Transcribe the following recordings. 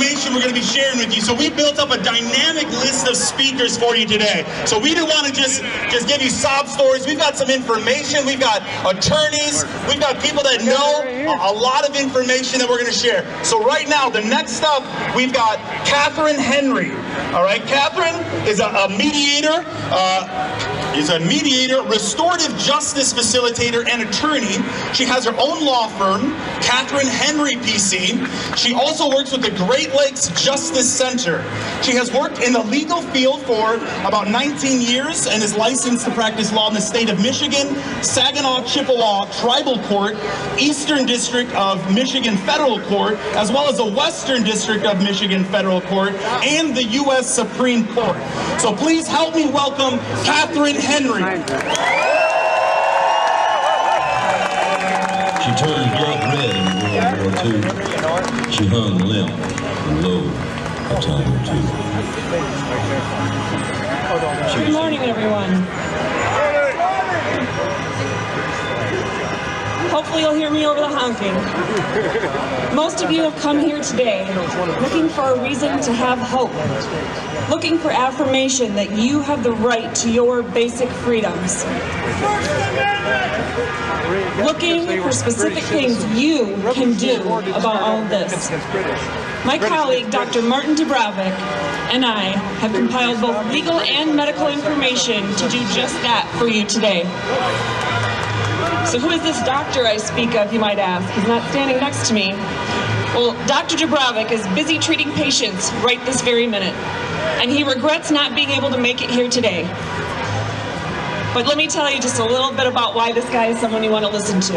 information we're going to be sharing with you. So we built up a dynamic list of speakers for you today. So we didn't want to just give you sob stories. We've got some information. We've got attorneys. We've got people that know a lot of information that we're going to share. So right now, the next up, we've got Katherine Henry. All right, Katherine is a mediator. Restorative justice facilitator, and attorney. She has her own law firm, Katherine Henry PC. She also works with the Great Lakes Justice Center. She has worked in the legal field for about 19 years and is licensed to practice law in the state of Michigan, Saginaw Chippewa Tribal Court, Eastern District of Michigan Federal Court, as well as the Western District of Michigan Federal Court, and the U.S. Supreme Court. So please help me welcome Katherine Henry. She turned blood red in World War II. She hung limp and low a time or two. Good morning, everyone. Hopefully you'll hear me over the honking. Most of you have come here today looking for a reason to have hope, looking for affirmation that you have the right to your basic freedoms, looking for specific things you can do about all of this. My colleague, Dr. Martin Dubravik, and I have compiled both legal and medical information to do just that for you today. So who is this doctor I speak of, you might ask? He's not standing next to me. Well, Dr. Dubravik is busy treating patients right this very minute, and he regrets not being able to make it here today. But let me tell you just a little bit about why this guy is someone you want to listen to.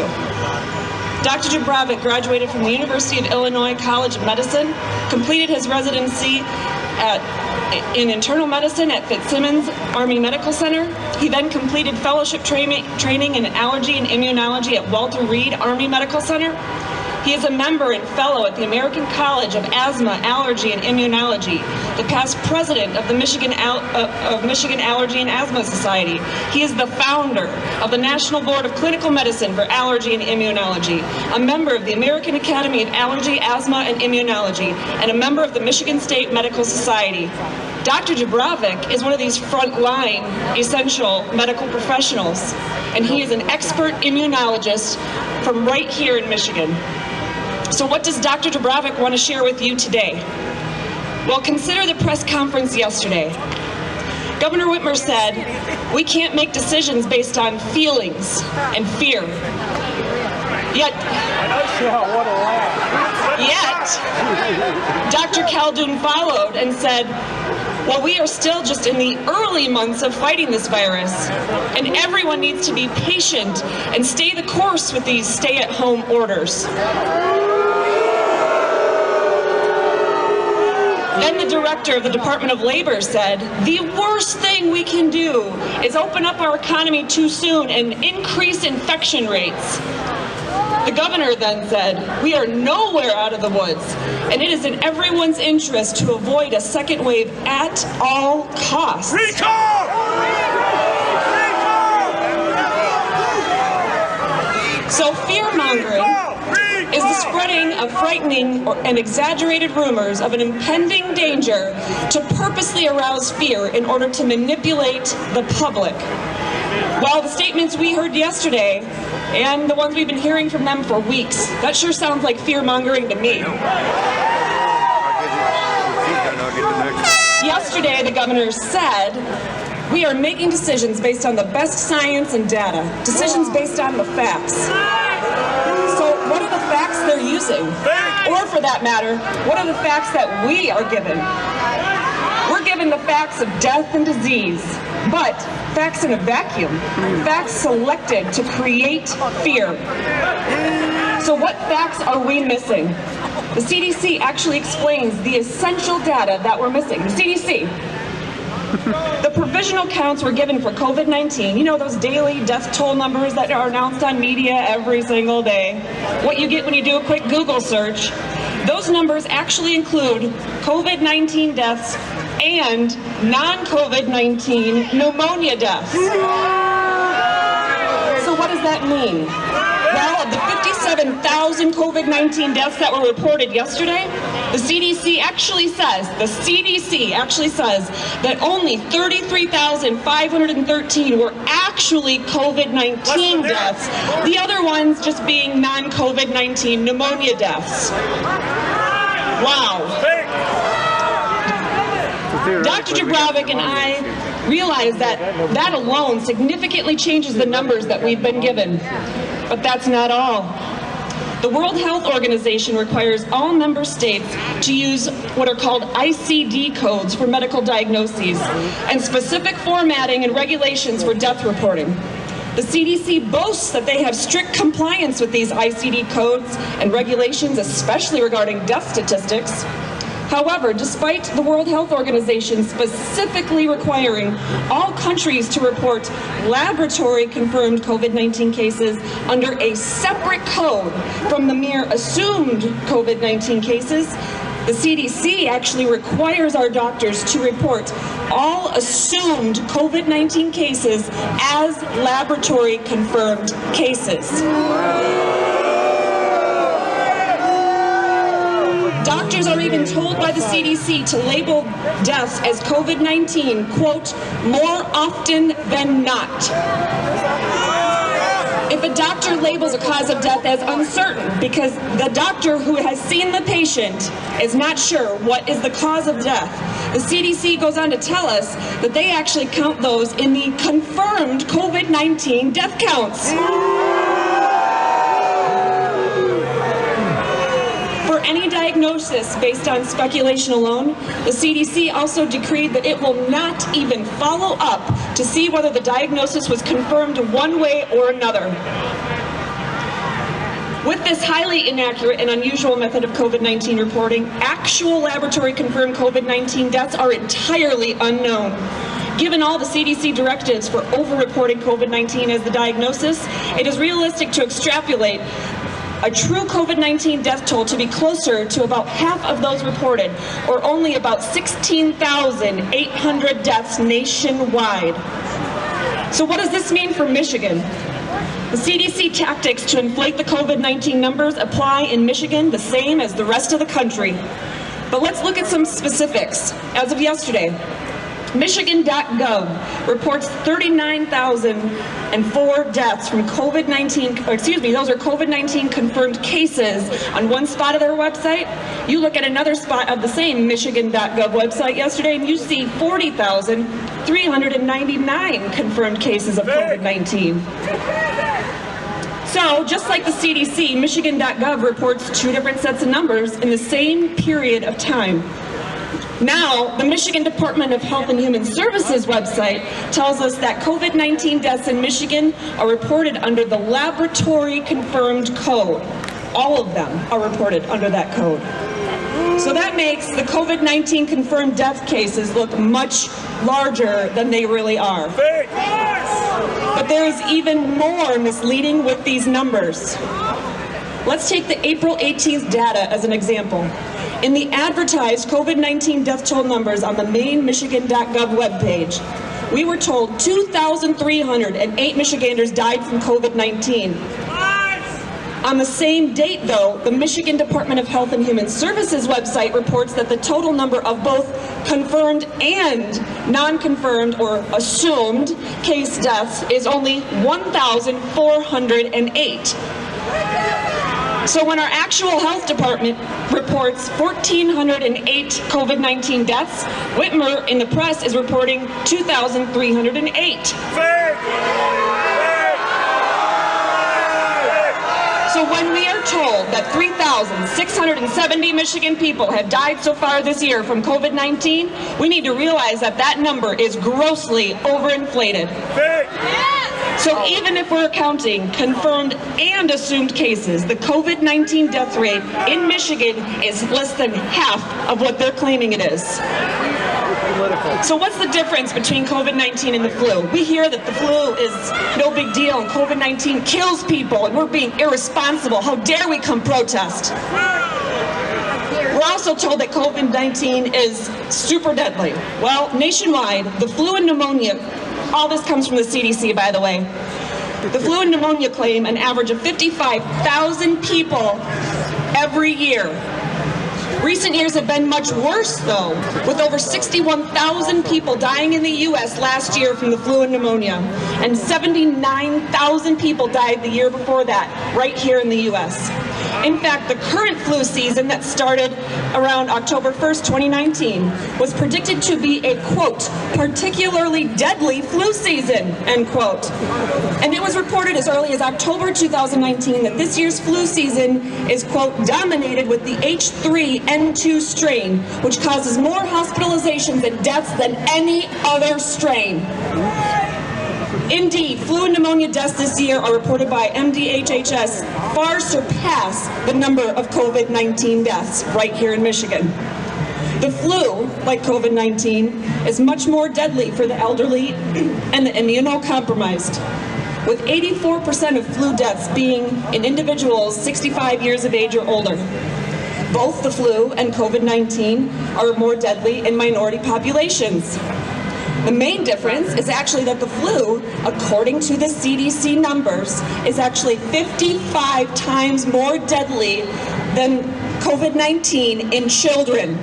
Dr. Dubravik graduated from the University of Illinois College of Medicine, completed his residency in internal medicine at Fitzsimmons Army Medical Center. He then completed fellowship training in allergy and immunology at Walter Reed Army Medical Center. He is a member and fellow at the American College of Asthma, Allergy, and Immunology, the past president of the Michigan Allergy and Asthma Society. He is the founder of the National Board of Clinical Medicine for Allergy and Immunology, a member of the American Academy of Allergy, Asthma, and Immunology, and a member of the Michigan State Medical Society. Dr. Dubravik is one of these frontline essential medical professionals, and he is an expert immunologist from right here in Michigan. So what does Dr. Dubravik want to share with you today? Well, consider the press conference yesterday. Governor Whitmer said, we can't make decisions based on feelings and fear. Yet, Dr. Khaldun followed and said, well, we are still just in the early months of fighting this virus, and everyone needs to be patient and stay the course with these stay-at-home orders. Then the director of the Department of Labor said, the worst thing we can do is open up our economy too soon and increase infection rates. The governor then said, we are nowhere out of the woods, and it is in everyone's interest to avoid a second wave at all costs. Recall! So fear-mongering is the spreading of frightening and exaggerated rumors of an impending danger to purposely arouse fear in order to manipulate the public. Well, the statements we heard yesterday and the ones we've been hearing from them for weeks, that sure sounds like fear-mongering to me. Yesterday, the governor said, we are making decisions based on the best science and data, decisions based on the facts. So what are the facts they're using? Or for that matter, what are the facts that we are given? We're given the facts of death and disease, but facts in a vacuum, facts selected to create fear. So what facts are we missing? The CDC actually explains the essential data that we're missing. The CDC. The provisional counts were given for COVID-19. You know, those daily death toll numbers that are announced on media every single day. What you get when you do a quick Google search. Those numbers actually include COVID-19 deaths and non-COVID-19 pneumonia deaths. So what does that mean? Well, of the 57,000 COVID-19 deaths that were reported yesterday, The CDC actually says that only 33,513 were actually COVID-19 deaths. The other ones just being non-COVID-19 pneumonia deaths. Wow. Dr. Dubravik and I realize that alone significantly changes the numbers that we've been given. But that's not all. The World Health Organization requires all member states to use what are called ICD codes for medical diagnoses and specific formatting and regulations for death reporting. The CDC boasts that they have strict compliance with these ICD codes and regulations, especially regarding death statistics. However, despite the World Health Organization specifically requiring all countries to report laboratory-confirmed COVID-19 cases under a separate code from the mere assumed COVID-19 cases, the CDC actually requires our doctors to report all assumed COVID-19 cases as laboratory-confirmed cases. Doctors are even told by the CDC to label deaths as COVID-19, quote, more often than not. If a doctor labels a cause of death as uncertain because the doctor who has seen the patient is not sure what is the cause of death, the CDC goes on to tell us that they actually count those in the confirmed COVID-19 death counts. For any diagnosis based on speculation alone, the CDC also decreed that it will not even follow up to see whether the diagnosis was confirmed one way or another. With this highly inaccurate and unusual method of COVID-19 reporting, actual laboratory-confirmed COVID-19 deaths are entirely unknown. Given all the CDC directives for over-reporting COVID-19 as the diagnosis, it is realistic to extrapolate a true COVID-19 death toll to be closer to about half of those reported, or only about 16,800 deaths nationwide. So what does this mean for Michigan? The CDC tactics to inflate the COVID-19 numbers apply in Michigan the same as the rest of the country. But let's look at some specifics. As of yesterday, Michigan.gov reports 39,004 deaths from COVID-19, those are COVID-19 confirmed cases on one spot of their website. You look at another spot of the same Michigan.gov website yesterday and you see 40,399 confirmed cases of COVID-19. So, just like the CDC, Michigan.gov reports two different sets of numbers in the same period of time. Now, the Michigan Department of Health and Human Services website tells us that COVID-19 deaths in Michigan are reported under the laboratory-confirmed code. All of them are reported under that code. So that makes the COVID-19 confirmed death cases look much larger than they really are. But there is even more misleading with these numbers. Let's take the April 18th data as an example. In the advertised COVID-19 death toll numbers on the main Michigan.gov webpage, we were told 2,308 Michiganders died from COVID-19. On the same date, though, the Michigan Department of Health and Human Services website reports that the total number of both confirmed and non-confirmed or assumed case deaths is only 1,408. So when our actual health department reports 1,408 COVID-19 deaths, Whitmer in the press is reporting 2,308. So when we are told that 3,670 Michigan people have died so far this year from COVID-19, we need to realize that that number is grossly overinflated. So even if we're counting confirmed and assumed cases, the COVID-19 death rate in Michigan is less than half of what they're claiming it is. So what's the difference between COVID-19 and the flu? We hear that the flu is no big deal and COVID-19 kills people and we're being irresponsible. How dare we come protest? We're also told that COVID-19 is super deadly. Well, nationwide, the flu and pneumonia, all this comes from the CDC, by the way. The flu and pneumonia claim an average of 55,000 people every year. Recent years have been much worse, though, with over 61,000 people dying in the U.S. last year from the flu and pneumonia, and 79,000 people died the year before that, right here in the U.S. In fact, the current flu season that started around October 1st, 2019, was predicted to be a, quote, particularly deadly flu season, end quote. And it was reported as early as October 2019 that this year's flu season is, quote, dominated with the H3N2 strain, which causes more hospitalizations and deaths than any other strain. Indeed, flu and pneumonia deaths this year are reported by MDHHS far surpass the number of COVID-19 deaths right here in Michigan. The flu, like COVID-19, is much more deadly for the elderly and the immunocompromised, with 84% of flu deaths being in individuals 65 years of age or older. Both the flu and COVID-19 are more deadly in minority populations. The main difference is actually that the flu, according to the CDC numbers, is actually 55 times more deadly than COVID-19 in children.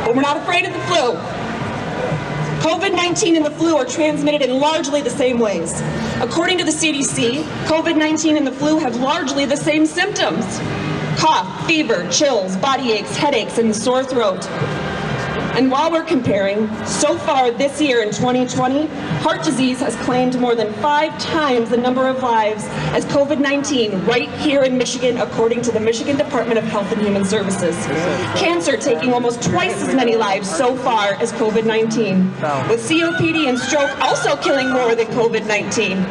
But we're not afraid of the flu. COVID-19 and the flu are transmitted in largely the same ways. According to the CDC, COVID-19 and the flu have largely the same symptoms: cough, fever, chills, body aches, headaches, and the sore throat. And while we're comparing, so far this year in 2020, heart disease has claimed more than 5 times the number of lives as COVID-19 right here in Michigan, according to the Michigan Department of Health and Human Services. Cancer taking almost twice as many lives so far as COVID-19, with COPD and stroke also killing more than COVID-19.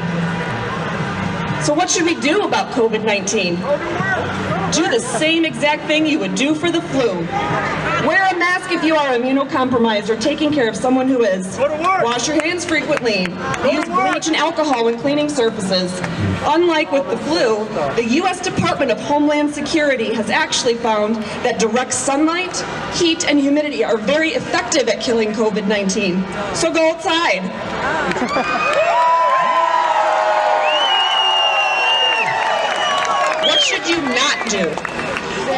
So what should we do about COVID-19? Do the same exact thing you would do for the flu. Wear a mask if you are immunocompromised or taking care of someone who is. Wash your hands frequently. Use bleach and alcohol when cleaning surfaces. Unlike with the flu, the U.S. Department of Homeland Security has actually found that direct sunlight, heat, and humidity are very effective at killing COVID-19. So go outside. What should you not do?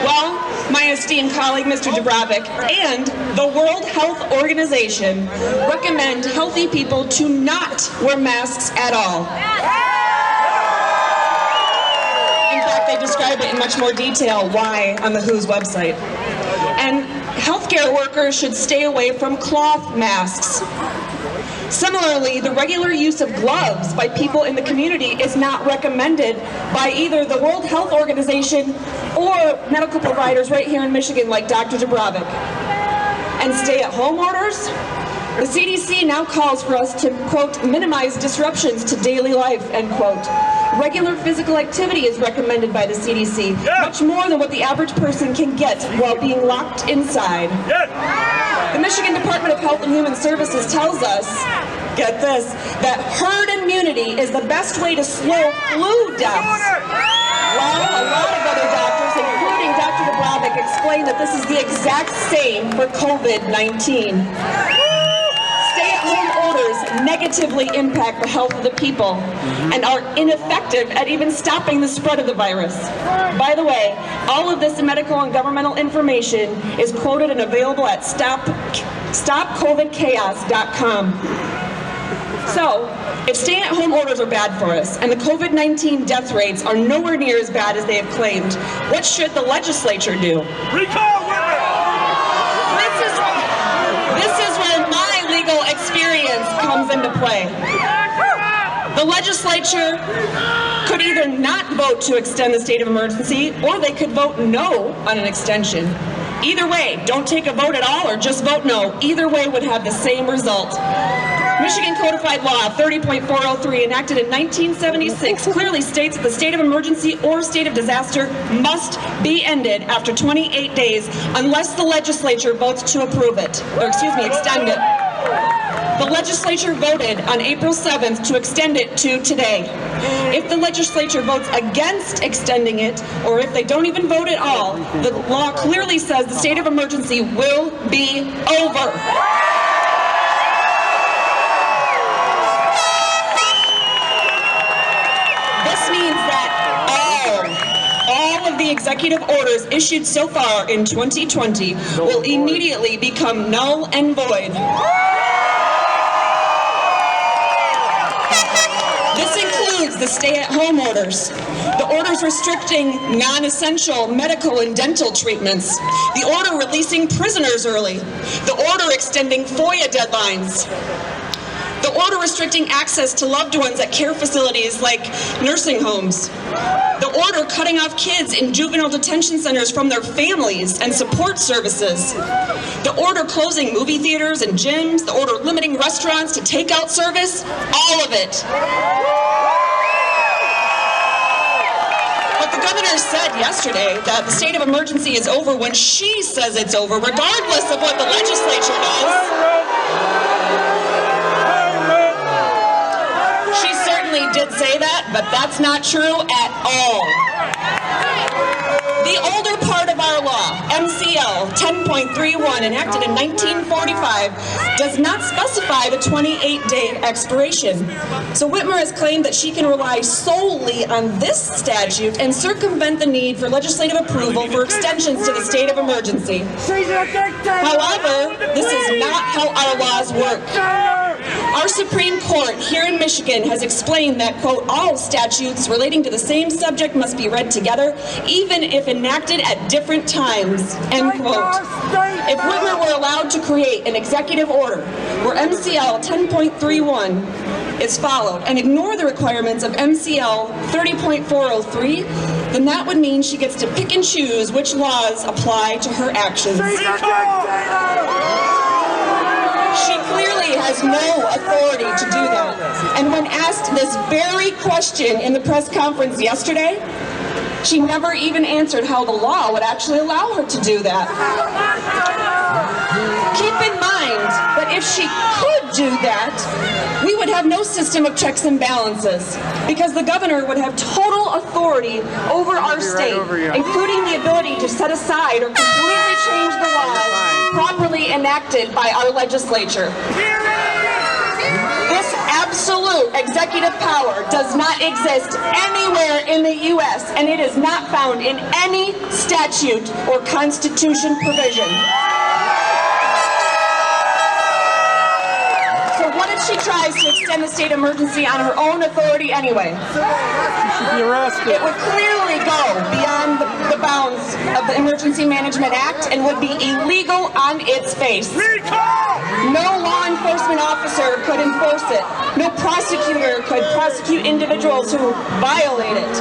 Well, my esteemed colleague, Mr. Dubrovik, and the World Health Organization recommend healthy people to not wear masks at all. In fact, they describe it in much more detail why on the WHO's website. And healthcare workers should stay away from cloth masks. Similarly, the regular use of gloves by people in the community is not recommended by either the World Health Organization or medical providers right here in Michigan like Dr. Dubrovik. And stay-at-home orders? The CDC now calls for us to, quote, minimize disruptions to daily life, end quote. Regular physical activity is recommended by the CDC, much more than what the average person can get while being locked inside. The Michigan Department of Health and Human Services tells us, get this, that herd immunity is the best way to slow flu deaths. Well, a lot of other doctors, including Dr. Dubrovik, explain that this is the exact same for COVID-19. Stay-at-home orders negatively impact the health of the people and are ineffective at even stopping the spread of the virus. By the way, all of this medical and governmental information is quoted and available at stopcovidchaos.com. So, if stay-at-home orders are bad for us and the COVID-19 death rates are nowhere near as bad as they have claimed, what should the legislature do? Recall women! This is where my legal experience comes into play. The legislature could either not vote to extend the state of emergency, or they could vote no on an extension. Either way, don't take a vote at all or just vote no. Either way would have the same result. Michigan Codified Law 30.403, enacted in 1976, clearly states that the state of emergency or state of disaster must be ended after 28 days unless the legislature votes to approve it, or extend it. The legislature voted on April 7th to extend it to today. If the legislature votes against extending it, or if they don't even vote at all, the law clearly says the state of emergency will be over. This means that all of the the executive orders issued so far in 2020 will immediately become null and void. This includes the stay-at-home orders, the orders restricting non-essential medical and dental treatments, the order releasing prisoners early, the order extending FOIA deadlines, the order restricting access to loved ones at care facilities like nursing homes, the order cutting off kids in juvenile detention centers from their families and support services, the order closing movie theaters and gyms, the order limiting restaurants to takeout service, all of it. But the governor said yesterday that the state of emergency is over when she says it's over, regardless of what the legislature does. She certainly did say that, but that's not true at all. The older part of our law, MCL 10.31, enacted in 1945, does not specify the 28-day expiration. So Whitmer has claimed that she can rely solely on this statute and circumvent the need for legislative approval for extensions to the state of emergency. However, this is not how our laws work. Our Supreme Court here in Michigan has explained that, quote, all statutes relating to the same subject must be read together, even if enacted at different times, end quote. If Whitmer were allowed to create an executive order where MCL 10.31 is followed and ignore the requirements of MCL 30.403, then that would mean she gets to pick and choose which laws apply to her actions. She clearly has no authority to do that. And when asked this very question in the press conference yesterday, she never even answered how the law would actually allow her to do that. Keep in mind that if she could do that, we would have no system of checks and balances, because the governor would have total authority over our state, including the ability to set aside or completely change the laws properly enacted by our legislature. This absolute executive power does not exist anywhere in the U.S., and it is not found in any statute or constitution provision. So what if she tries to extend the state of emergency on her own authority anyway? It would clearly go beyond the bounds of the Emergency Management Act and would be illegal on its face. No law enforcement officer could enforce it. No prosecutor could prosecute individuals who violate it.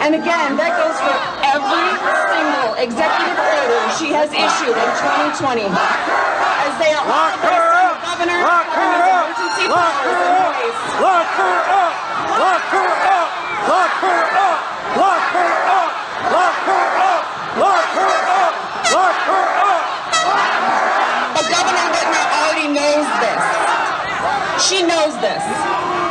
And again, that goes for every single executive order she has issued in 2020, as they are all based on the governor and his emergency powers in place. Lock her up! Lock her up! Lock her up! Lock her up! Lock her up! Lock her up! Lock her up! But Governor Whitmer already knows this. She knows this.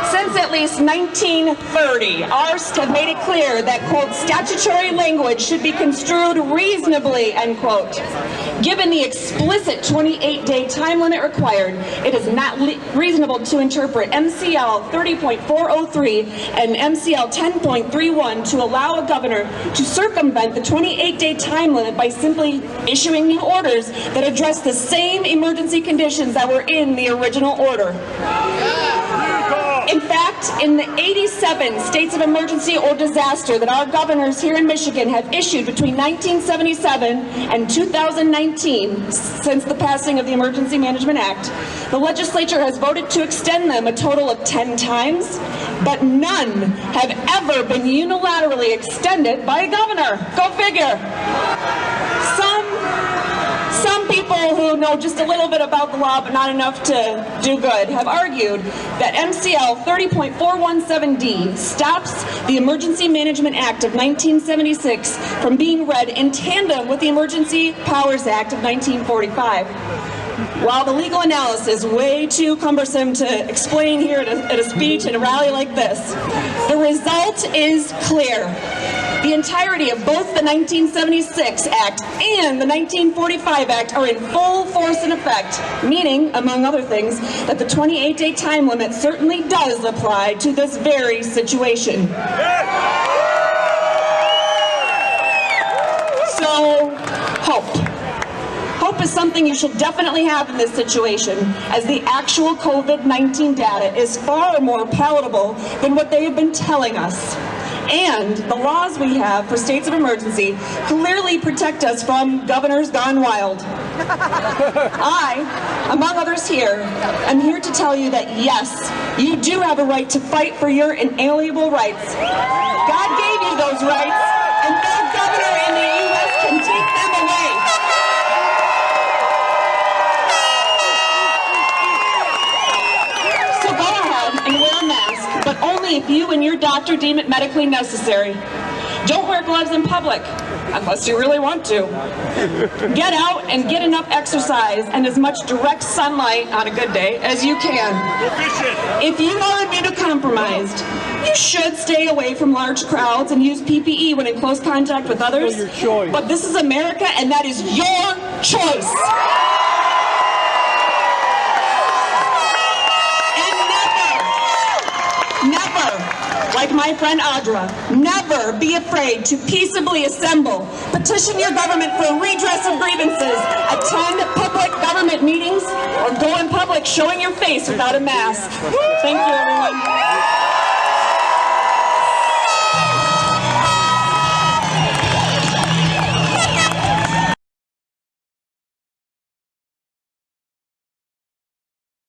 Since at least 1930, ours have made it clear that, quote, statutory language should be construed reasonably, end quote. Given the explicit 28-day time limit required, it is not reasonable to interpret MCL 30.403 and MCL 10.31 to allow a governor to circumvent the 28-day time limit by simply issuing new orders that address the same emergency conditions that were in the original order. In fact, in the 87 states of emergency or disaster that our governors here in Michigan have issued between 1977 and 2019, since the passing of the Emergency Management Act, the legislature has voted to extend them a total of 10 times, but none have ever been unilaterally extended by a governor. Go figure. Some people who know just a little bit about the law but not enough to do good have argued that MCL 30.417D stops the Emergency Management Act of 1976 from being read in tandem with the Emergency Powers Act of 1945. While the legal analysis is way too cumbersome to explain here at a speech and a rally like this, the result is clear. The entirety of both the 1976 Act and the 1945 Act are in full force and effect, meaning, among other things, that the 28-day time limit certainly does apply to this very situation. hope. Hope is something you should definitely have in this situation, as the actual COVID-19 data is far more palatable than what they have been telling us. And the laws we have for states of emergency clearly protect us from governors gone wild. I, among others here, am here to tell you that yes, you do have a right to fight for your inalienable rights. God gave you those rights, and no governor in the U.S. can take them away. So go ahead and wear a mask, but only if you and your doctor deem it medically necessary. Don't wear gloves in public, unless you really want to. Get out and get enough exercise and as much direct sunlight on a good day as you can. If you are immunocompromised, you should stay away from large crowds and use PPE when in close contact with others. But this is America, and that is your choice. Like my friend Audra, never be afraid to peaceably assemble, petition your government for a redress of grievances, attend public government meetings, or go in public showing your face without a mask. Thank you, everyone.